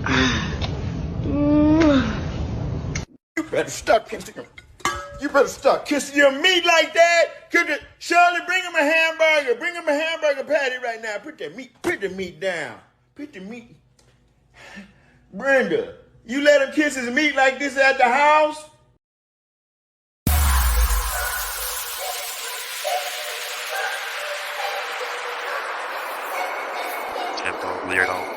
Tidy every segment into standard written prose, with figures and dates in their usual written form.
You better stop kissing him. You better stop kissing your meat like that. Shirley, bring him a hamburger. Bring him a hamburger patty right now. Put the meat down. Put the meat. Brenda, you let him kiss his meat like this at the house? Tempo weirdo.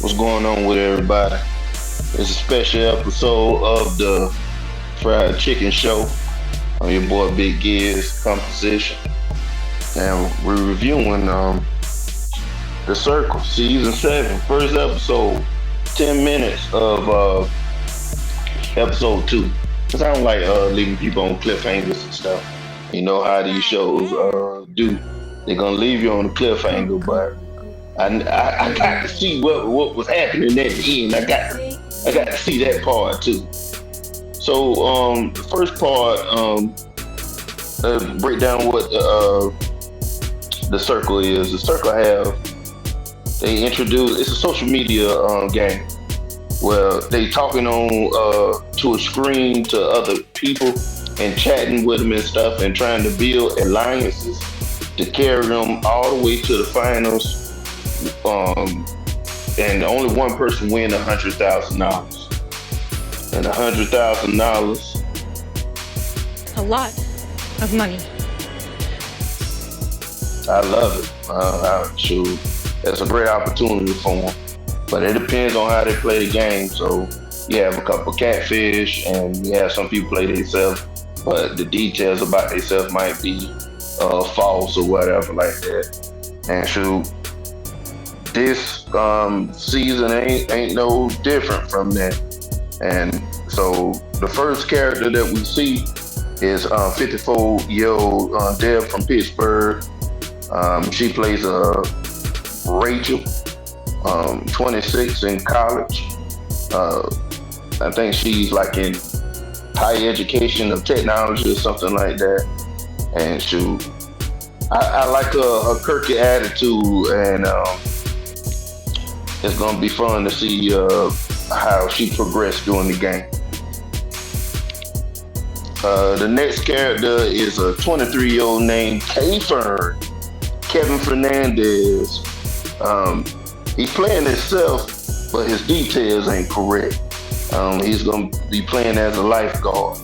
What's going on with everybody? It's a special episode of the Fried Chicken Show. I'm your boy Big Giz Composition, and we're reviewing The Circle Season 7, first episode, 10 minutes of episode 2. Cause I don't like leaving people on cliffhangers and stuff. You know how these shows do. They're gonna leave you on a cliffhanger, but I got to see what was happening at the end. I got to see that part too. So the first part, break down what the Circle is. The Circle they introduced. It's a social media game where they talking on to a screen to other people and chatting with them and stuff and trying to build alliances to carry them all the way to the finals. And only one person win $100,000. And $100,000. A lot of money. I love it. Shoot, that's a great opportunity for them. But it depends on how they play the game. So you have a couple catfish, and you have some people play themselves, but the details about themselves might be false or whatever like that. And shoot, this season ain't no different from that. And so the first character that we see is 54-year-old Deb from Pittsburgh. She plays Rachel, 26 in college. I think she's like in higher education of technology or something like that. And shoot, I like her quirky attitude, and it's gonna be fun to see how she progressed during the game. The next character is a 23-year-old named Kevin Fernandez. He's playing himself, but his details ain't correct. He's gonna be playing as a lifeguard.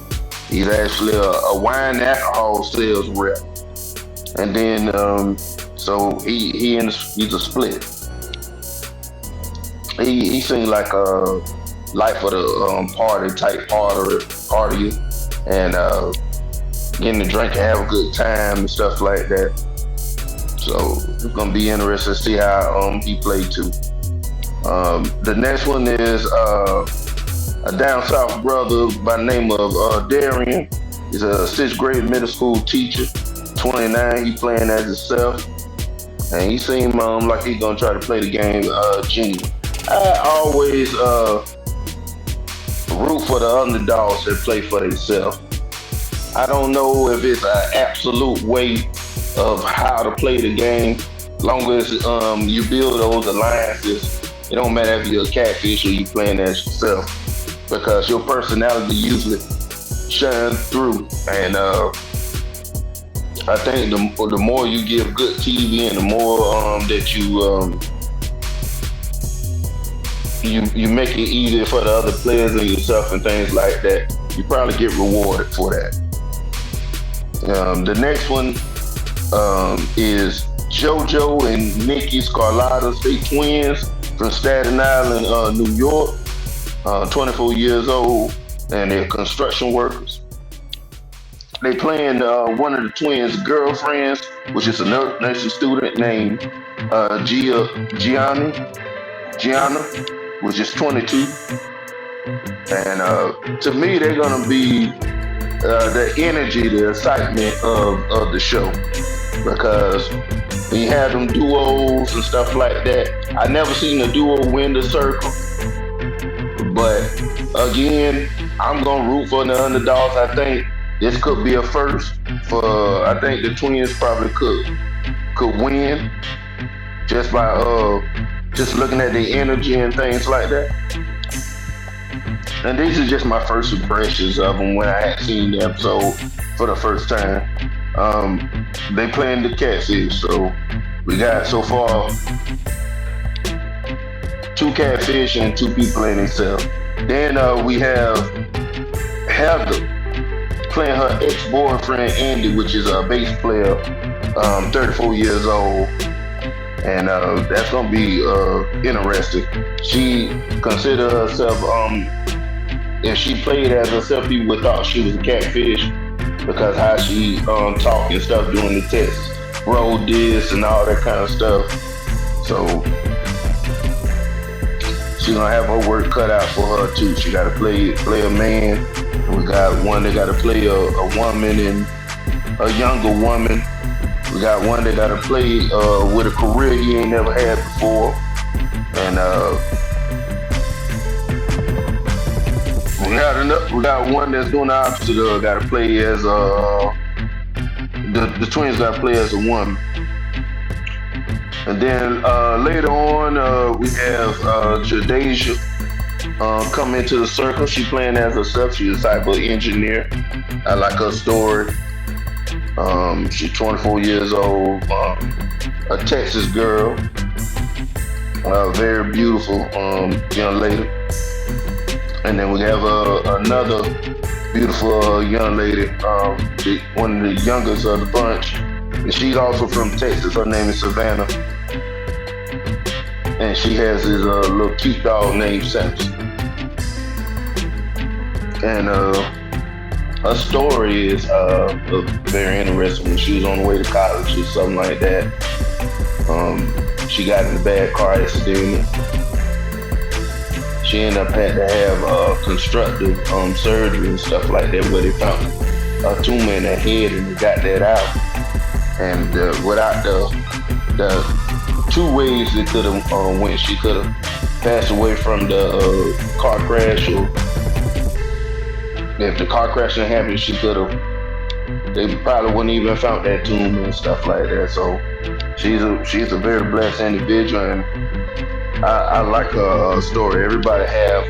He's actually a wine and alcohol sales rep, and then so he's a split. He seemed like a life of the party type partier, and getting to drink and have a good time and stuff like that. So it's gonna be interesting to see how he played too. The next one is a down south brother by the name of Darian. He's a 6th grade middle school teacher, 29. He playing as himself, and he seemed like he's gonna try to play the game genuine. I always root for the underdogs that play for themselves. I don't know if it's an absolute way of how to play the game. Long as you build those alliances, it don't matter if you're a catfish or you playing as yourself, because your personality usually shines through. And I think the more you give good TV and the more that you make it easier for the other players and yourself and things like that, you probably get rewarded for that. The next one is JoJo and Nikki Scarlatta. They twins from Staten Island, New York. 24 years old, and they're construction workers. They playing one of the twins' girlfriends, which is a nursing student named Gianna, which is 22. And to me, they're gonna be the energy, the excitement of the show, because when you have them duos and stuff like that, I never seen a duo win the circle. But again, I'm gonna root for the underdogs. I think this could be a first for. I think the twins probably could win just by just looking at the energy and things like that. And these are just my first impressions of them when I had seen the episode for the first time. They playing the catfish, so we got so far 2 catfish and 2 people playing themselves. Then we have Heather playing her ex-boyfriend Andy, which is a bass player, 34 years old. And that's gonna be interesting. She considered herself, if she played as herself, people would thought she was a catfish because how she talk and stuff during the test, road this and all that kind of stuff. So she's gonna have her work cut out for her too. She gotta play a man. We got one that gotta play a woman and a younger woman. We got one that gotta play with a career he ain't never had before. And we got one that's doing the opposite. Gotta play as the twins gotta play as a woman. And then later on, we have Jadeja come into the circle. She playing as herself. She's a type of engineer. I like her story. She's 24 years old, a Texas girl, very beautiful young lady. And then we have another beautiful young lady, one of the youngest of the bunch. And she's also from Texas. Her name is Savannah. And she has this little cute dog named Samson. And her story is very interesting. When she was on the way to college or something like that, she got in a bad car accident. She ended up having to have constructive surgery and stuff like that, where they found a tumor in her head and they got that out. And without the 2 ways it could have went, she could have passed away from the car crash, or if the car crash didn't happen, she could have. They probably wouldn't even found that tumor and stuff like that. So she's a very blessed individual, and I like her story. Everybody have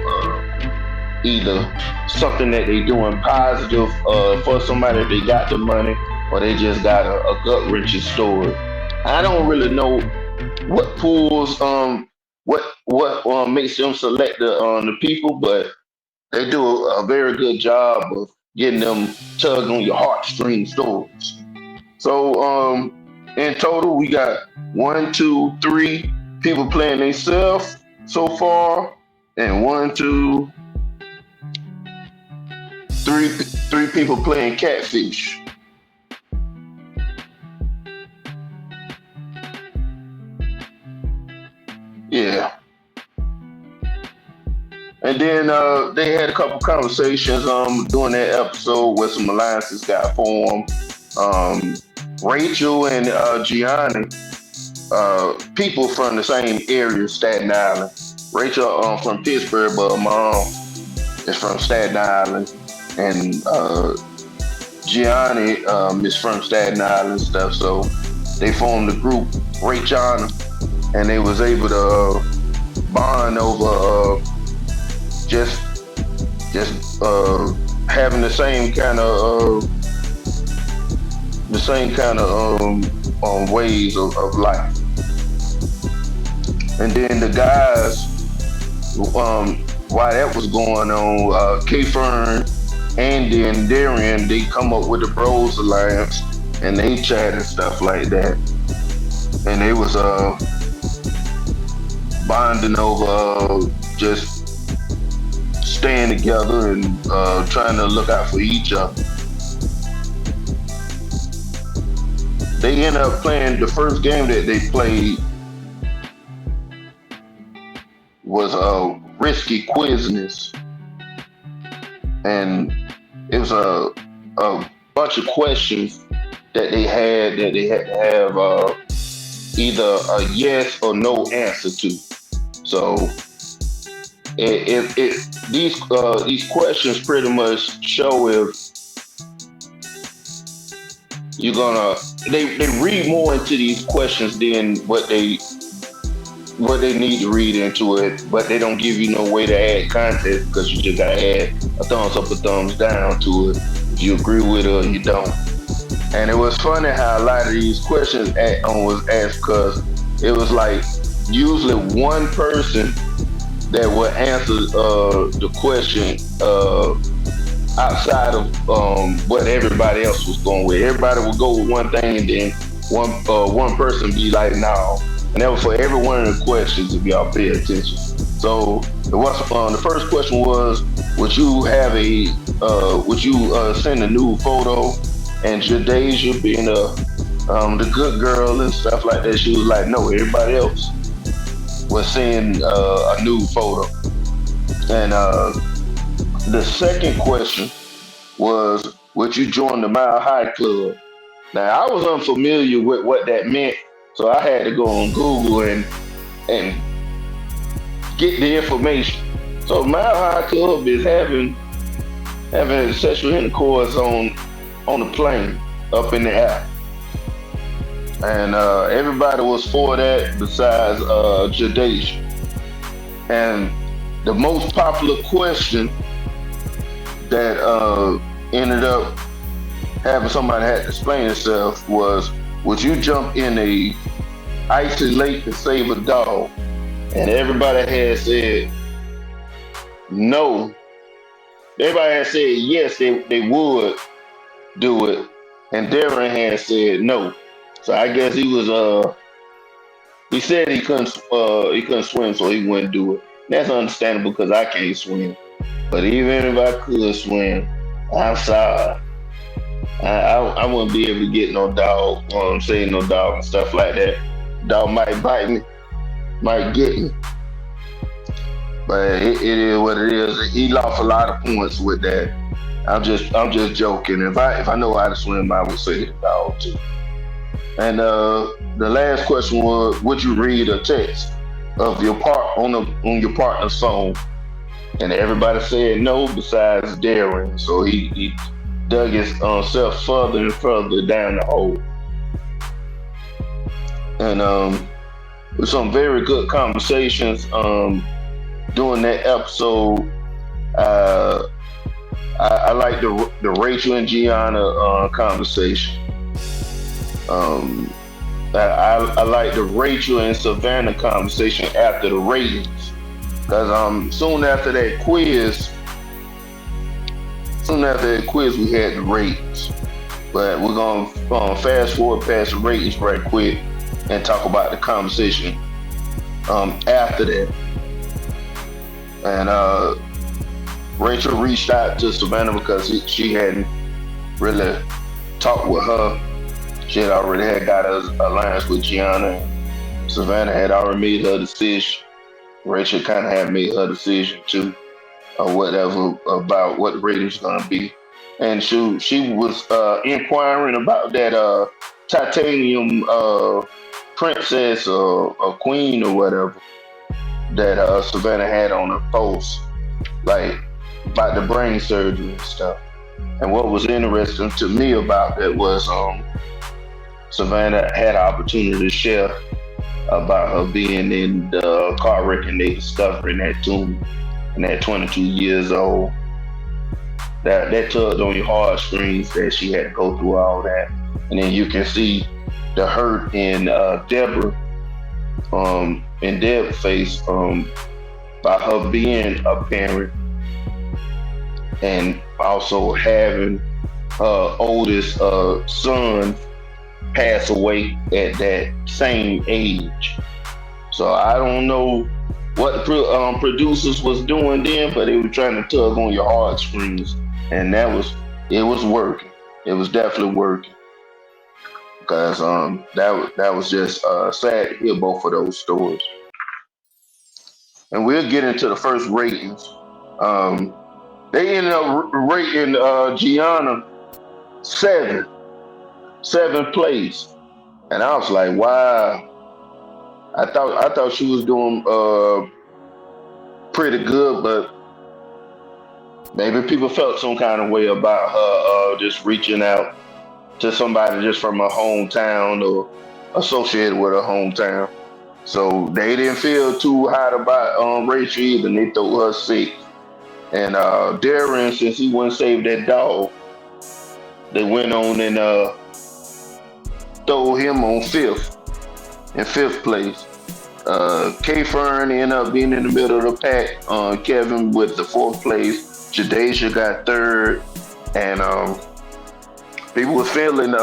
either something that they doing positive for somebody if they got the money, or they just got a gut wrenching story. I don't really know what pulls what makes them select the people, but they do a very good job of getting them tugged on your heartstring stories. So in total, we got 1, 2, 3 people playing themselves so far, and 1, 2, 3 people playing catfish. Yeah. And then they had a couple conversations during that episode where some alliances got formed. Rachel and Gianni, people from the same area, Staten Island. Rachel from Pittsburgh, but her mom is from Staten Island. And Gianni is from Staten Island and stuff. So they formed the group Rachel, and they was able to bond over just having the same kind of ways of life. And then the guys, while that was going on, K-Fern, Andy, and Darian, they come up with the Bros Alliance, and they chat and stuff like that. And they was bonding over just staying together and trying to look out for each other. They ended up playing the first game that they played was Risky Quizness, and it was a bunch of questions that they had to have either a yes or no answer to. So these questions pretty much show if you're gonna they read more into these questions than what they need to read into it, but they don't give you no way to add context because you just gotta add a thumbs up or thumbs down to it if you agree with it or you don't. And it was funny how a lot of these questions was asked because it was like usually one person that would answer the question outside of what everybody else was going with. Everybody would go with one thing, and then one person be like, "No." And that was for every one of the questions if y'all pay attention. So the first question was, would you send a nude photo? And Jadasia being the good girl and stuff like that, she was like, no, everybody else was seeing a nude photo. And the second question was, would you join the Mile High Club? Now, I was unfamiliar with what that meant, so I had to go on Google and get the information. So Mile High Club is having sexual intercourse on the plane up in the air. And everybody was for that besides Jadasia. And the most popular question that ended up having somebody had to explain itself was, would you jump in a icy lake to save a dog? And everybody had said no. Everybody had said yes, they would do it. And Darren had said no. So I guess he said he couldn't swim, so he wouldn't do it. That's understandable because I can't swim. But even if I could swim, I'm sorry. I wouldn't be able to get no dog, no dog and stuff like that. Dog might bite me, might get me. But it is what it is. He lost a lot of points with that. I'm just joking. If I know how to swim, I would say the dog too. And the last question was, would you read a text of your part on your partner's song? And everybody said no besides Darren. So he dug himself further and further down the hole. And with some very good conversations during that episode. I like the Rachel and Gianna conversation. I like the Rachel and Savannah conversation after the ratings, because soon after that quiz we had the ratings. But we're gonna fast forward past the ratings right quick and talk about the conversation after that. And Rachel reached out to Savannah because she hadn't really talked with her. She had already got an alliance with Gianna. Savannah had already made her decision. Rachel kind of had made her decision too, or whatever, about what the ratings gonna be. And she was inquiring about that titanium princess or queen or whatever that Savannah had on her post, like about the brain surgery and stuff. And what was interesting to me about that was Savannah had an opportunity to share about her being in the car wreck and they discovering that tomb, and at 22 years old. That tugged on your heartstrings that she had to go through all that. And then you can see the hurt in Deborah, in Deb's face, by her being a parent and also having her oldest son pass away at that same age. So I don't know what the producers was doing then, but they were trying to tug on your heartstrings, and it was working. It was definitely working because that was just sad to hear both of those stories. And we'll get into the first ratings. Um, they ended up rating Gianna seven plays, and I was like, wow. I thought she was doing pretty good, but maybe people felt some kind of way about her just reaching out to somebody just from her hometown or associated with her hometown. So they didn't feel too hot about Rachel either, and they threw her sick. And Darren, since he wouldn't save that dog, they went on and threw him on in fifth place. K Fern ended up being in the middle of the pack. Kevin with the fourth place. Jadeja got third, and people were feeling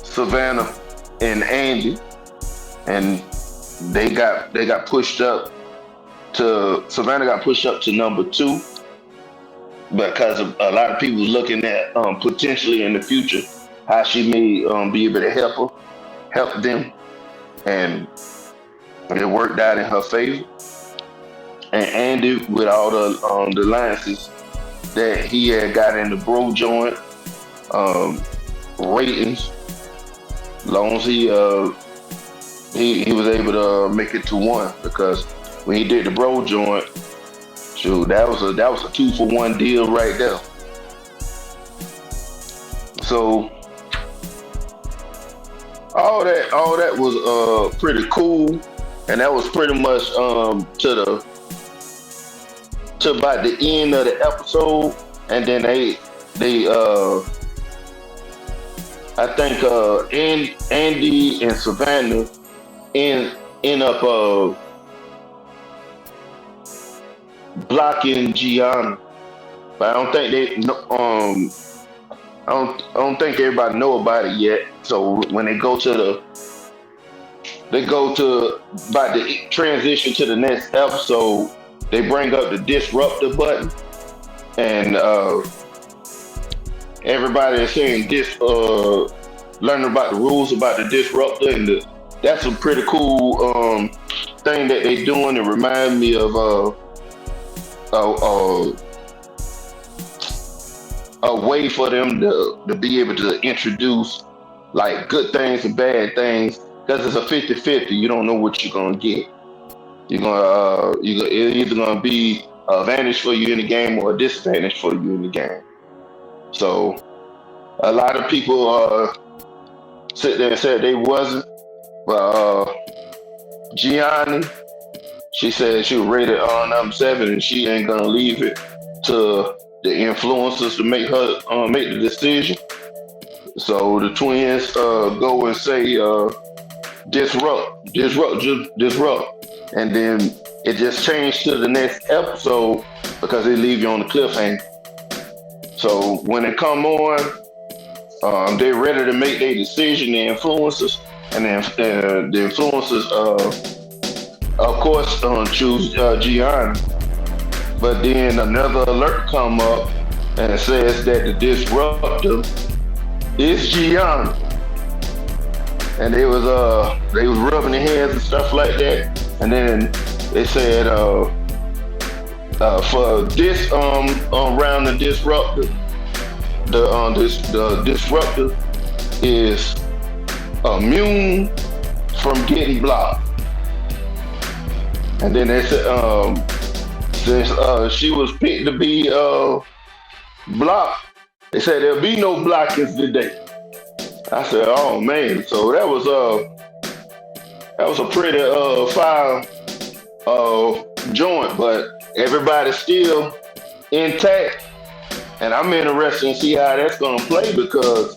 Savannah and Andy, and they got pushed up to Savannah got pushed up to number 2 because a lot of people looking at potentially in the future how she may be able to help them, and it worked out in her favor. And Andy, with all the alliances that he had got in the bro joint ratings, as long as he was able to make it to 1, because when he did the bro joint, shoot, that was a 2-for-1 deal right there. So all that was pretty cool, and that was pretty much to about the end of the episode. And then they I think Andy and Savannah end up blocking Gianna, but I don't think I don't think everybody know about it yet. So when they go to about to transition to the next episode, they bring up the disruptor button, and everybody is saying learning about the rules about the disruptor, and that's a pretty cool thing that they doing. It reminds me of a way for them to be able to introduce like good things and bad things, because it's a 50-50. You don't know what you're gonna get. It's either gonna be an advantage for you in the game or a disadvantage for you in the game. So a lot of people sit there and said they wasn't, but Gianni, she said she was rated on number 7, and she ain't gonna leave it to the influencers to make her make the decision. So the twins go and say disrupt, and then it just changed to the next episode because they leave you on the cliffhanger. So when it come on, they ready to make their decision, the influencers, and then the influencers, of course, choose Gianni. But then another alert come up and it says that the disruptor is Gianni, and they was rubbing their hands and stuff like that. And then they said for this round of disruptor, the disruptor is immune from getting blocked. And then they said since she was picked to be blocked, they said there'll be no blockings today. I said, oh man. So that was a pretty foul joint, but everybody's still intact. And I'm interested in see how that's gonna play, because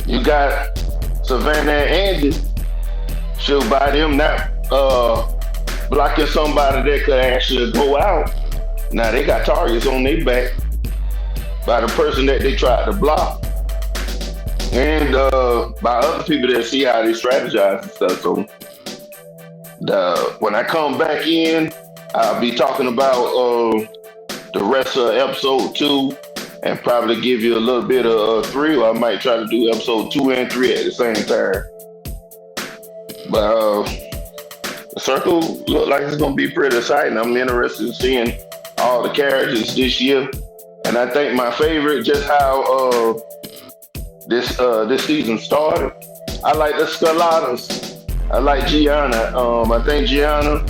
you got Savannah and Andy. Should by them not blocking somebody that could actually go out. Now they got targets on their back by the person that they tried to block, and by other people that see how they strategize and stuff. So When I come back in, I'll be talking about the rest of episode 2 and probably give you a little bit of 3, or I might try to do episode 2 and 3 at the same time. But the circle look like it's gonna be pretty exciting. I'm interested in seeing all the characters this year, and I think my favorite, just how this season started. I like the Scalatas. I like Gianna. I think Gianna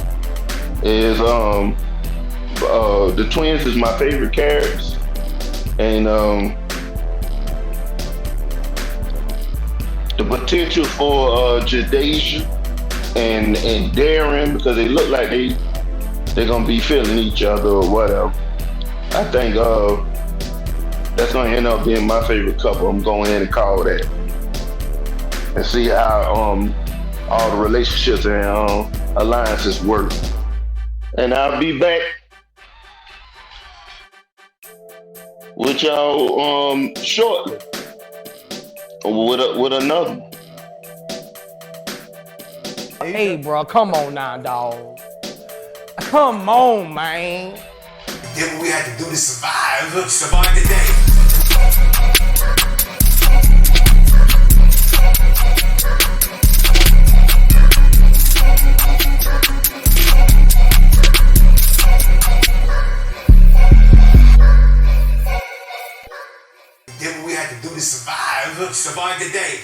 is the twins is my favorite characters, and the potential for Jadasia and Darren, because they look like they're gonna be feeling each other or whatever. I think that's gonna end up being my favorite couple. I'm going in and call that, and see how all the relationships and alliances work. And I'll be back with y'all shortly with another one. Hey, bro, come on now, dog. Come on, man. Did what we had to do to survive. Survive the day. Did what we had to do to survive. Survive the day.